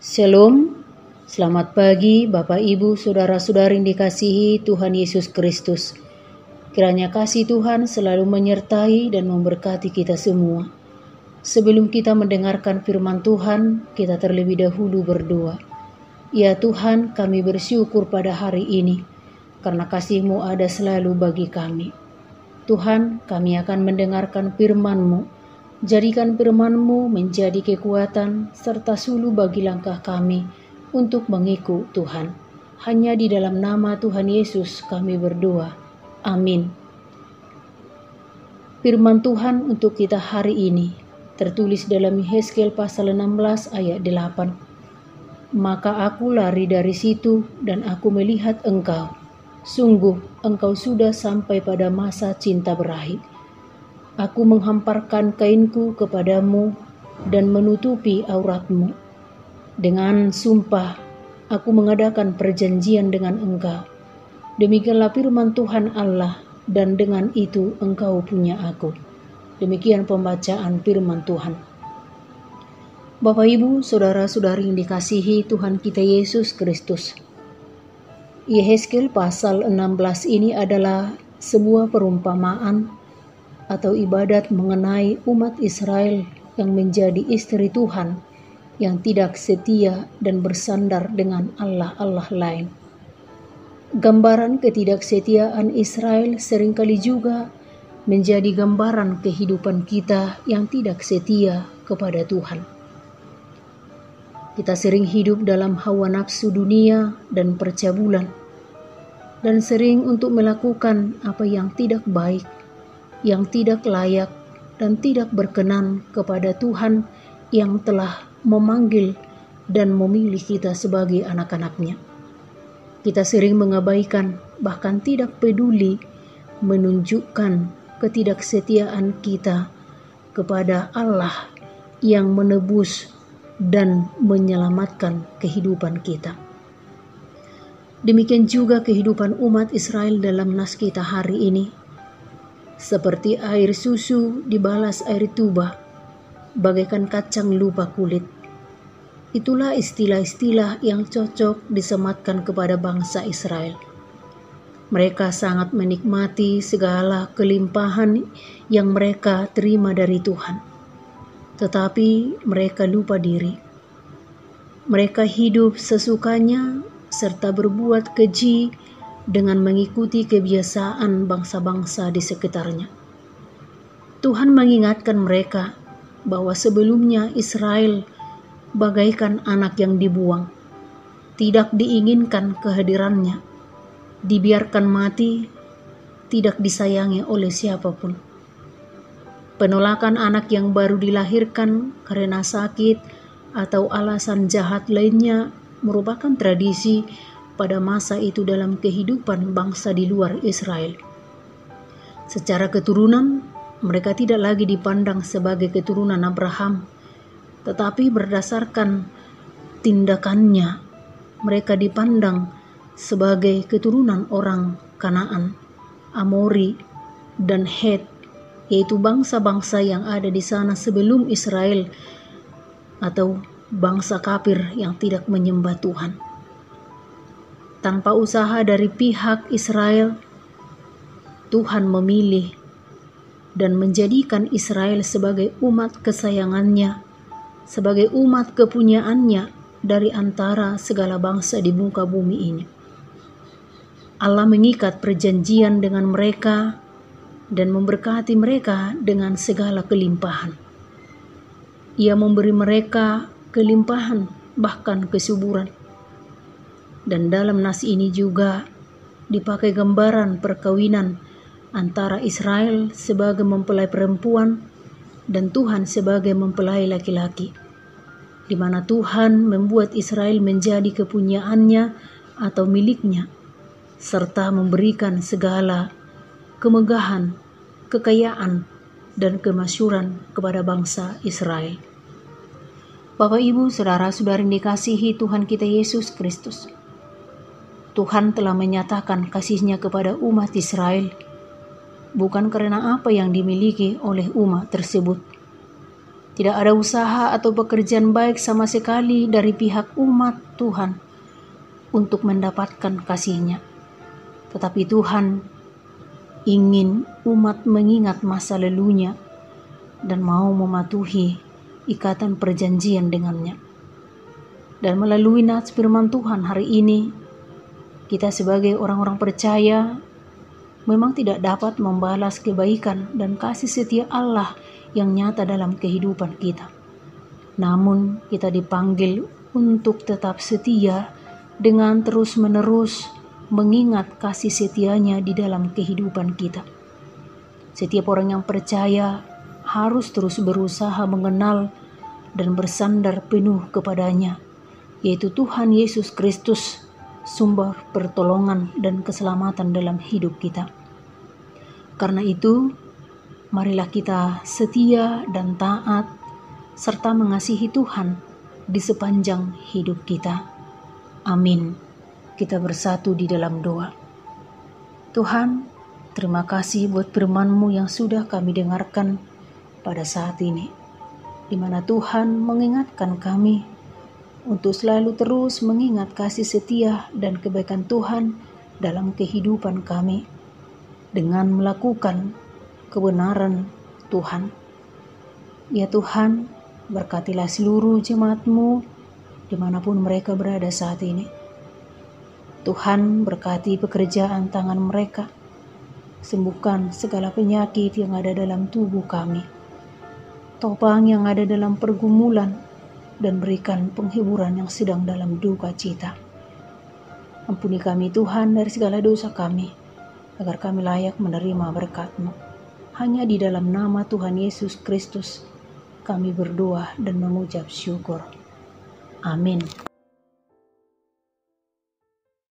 Shalom, selamat pagi Bapak Ibu Saudara-saudari yang dikasihi Tuhan Yesus Kristus. Kiranya kasih Tuhan selalu menyertai dan memberkati kita semua. Sebelum kita mendengarkan firman Tuhan, kita terlebih dahulu berdoa. Ya Tuhan, kami bersyukur pada hari ini, karena kasih-Mu ada selalu bagi kami. Tuhan, kami akan mendengarkan firman-Mu. Jadikan firman-Mu menjadi kekuatan serta suluh bagi langkah kami untuk mengikut Tuhan. Hanya di dalam nama Tuhan Yesus kami berdoa. Amin. Firman Tuhan untuk kita hari ini tertulis dalam Yehezkiel pasal 16 ayat 8. Maka aku lari dari situ dan aku melihat engkau. Sungguh engkau sudah sampai pada masa cinta berakhir. Aku menghamparkan kainku kepadamu dan menutupi auratmu. Dengan sumpah, aku mengadakan perjanjian dengan engkau. Demikianlah firman Tuhan Allah, dan dengan itu engkau punya aku. Demikian pembacaan firman Tuhan. Bapak Ibu, Saudara-saudari yang dikasihi Tuhan kita Yesus Kristus. Yehezkiel pasal 16 ini adalah sebuah perumpamaan atau ibadat mengenai umat Israel yang menjadi istri Tuhan yang tidak setia dan bersandar dengan Allah-Allah lain. Gambaran ketidaksetiaan Israel seringkali juga menjadi gambaran kehidupan kita yang tidak setia kepada Tuhan. Kita sering hidup dalam hawa nafsu dunia dan percabulan, dan sering untuk melakukan apa yang tidak baik, yang tidak layak dan tidak berkenan kepada Tuhan yang telah memanggil dan memilih kita sebagai anak-anak-Nya. Kita sering mengabaikan, bahkan tidak peduli menunjukkan ketidaksetiaan kita kepada Allah yang menebus dan menyelamatkan kehidupan kita. Demikian juga kehidupan umat Israel dalam nas kita hari ini. Seperti air susu dibalas air tuba, bagaikan kacang lupa kulit. Itulah istilah-istilah yang cocok disematkan kepada bangsa Israel. Mereka sangat menikmati segala kelimpahan yang mereka terima dari Tuhan. Tetapi mereka lupa diri. Mereka hidup sesukanya serta berbuat keji dengan mengikuti kebiasaan bangsa-bangsa di sekitarnya. Tuhan mengingatkan mereka bahwa sebelumnya Israel bagaikan anak yang dibuang, tidak diinginkan kehadirannya, dibiarkan mati, tidak disayangi oleh siapapun. Penolakan anak yang baru dilahirkan karena sakit atau alasan jahat lainnya merupakan tradisi pada masa itu dalam kehidupan bangsa di luar Israel. Secara keturunan, mereka tidak lagi dipandang sebagai keturunan Abraham, tetapi berdasarkan tindakannya, mereka dipandang sebagai keturunan orang Kanaan, Amori, dan Het, yaitu bangsa-bangsa yang ada di sana sebelum Israel atau bangsa kafir yang tidak menyembah Tuhan. Tanpa usaha dari pihak Israel, Tuhan memilih dan menjadikan Israel sebagai umat kesayangannya, sebagai umat kepunyaannya dari antara segala bangsa di muka bumi ini. Allah mengikat perjanjian dengan mereka dan memberkati mereka dengan segala kelimpahan. Ia memberi mereka kelimpahan, bahkan kesuburan. Dan dalam nas ini juga dipakai gambaran perkawinan antara Israel sebagai mempelai perempuan dan Tuhan sebagai mempelai laki-laki, di mana Tuhan membuat Israel menjadi kepunyaannya atau miliknya, serta memberikan segala kemegahan, kekayaan, dan kemasyhuran kepada bangsa Israel. Bapak, Ibu, Saudara-saudari yang dikasihi Tuhan kita Yesus Kristus, Tuhan telah menyatakan kasih-Nya kepada umat Israel, bukan karena apa yang dimiliki oleh umat tersebut, Tidak ada usaha atau pekerjaan baik sama sekali dari pihak umat Tuhan untuk mendapatkan kasih-Nya. Tetapi Tuhan ingin umat mengingat masa lalunya dan mau mematuhi ikatan perjanjian dengannya. Dan melalui nats firman Tuhan hari ini, kita sebagai orang-orang percaya memang tidak dapat membalas kebaikan dan kasih setia Allah yang nyata dalam kehidupan kita. Namun kita dipanggil untuk tetap setia dengan terus-menerus mengingat kasih setianya di dalam kehidupan kita. Setiap orang yang percaya harus terus berusaha mengenal dan bersandar penuh kepadanya, yaitu Tuhan Yesus Kristus, sumber pertolongan dan keselamatan dalam hidup kita. Karena itu, marilah kita setia dan taat serta mengasihi Tuhan di sepanjang hidup kita. Amin. Kita bersatu di dalam doa. Tuhan, terima kasih buat firman-Mu yang sudah kami dengarkan pada saat ini, di mana Tuhan mengingatkan kami untuk selalu terus mengingat kasih setia dan kebaikan Tuhan dalam kehidupan kami dengan melakukan kebenaran Tuhan. Ya Tuhan, berkatilah seluruh jemaat-Mu dimanapun mereka berada saat ini. Tuhan, berkati pekerjaan tangan mereka, sembuhkan segala penyakit yang ada dalam tubuh kami, topang yang ada dalam pergumulan, dan berikan penghiburan yang sedang dalam duka cita. Ampuni kami Tuhan dari segala dosa kami, agar kami layak menerima berkat-Mu. Hanya di dalam nama Tuhan Yesus Kristus kami berdoa dan mengucap syukur. Amin.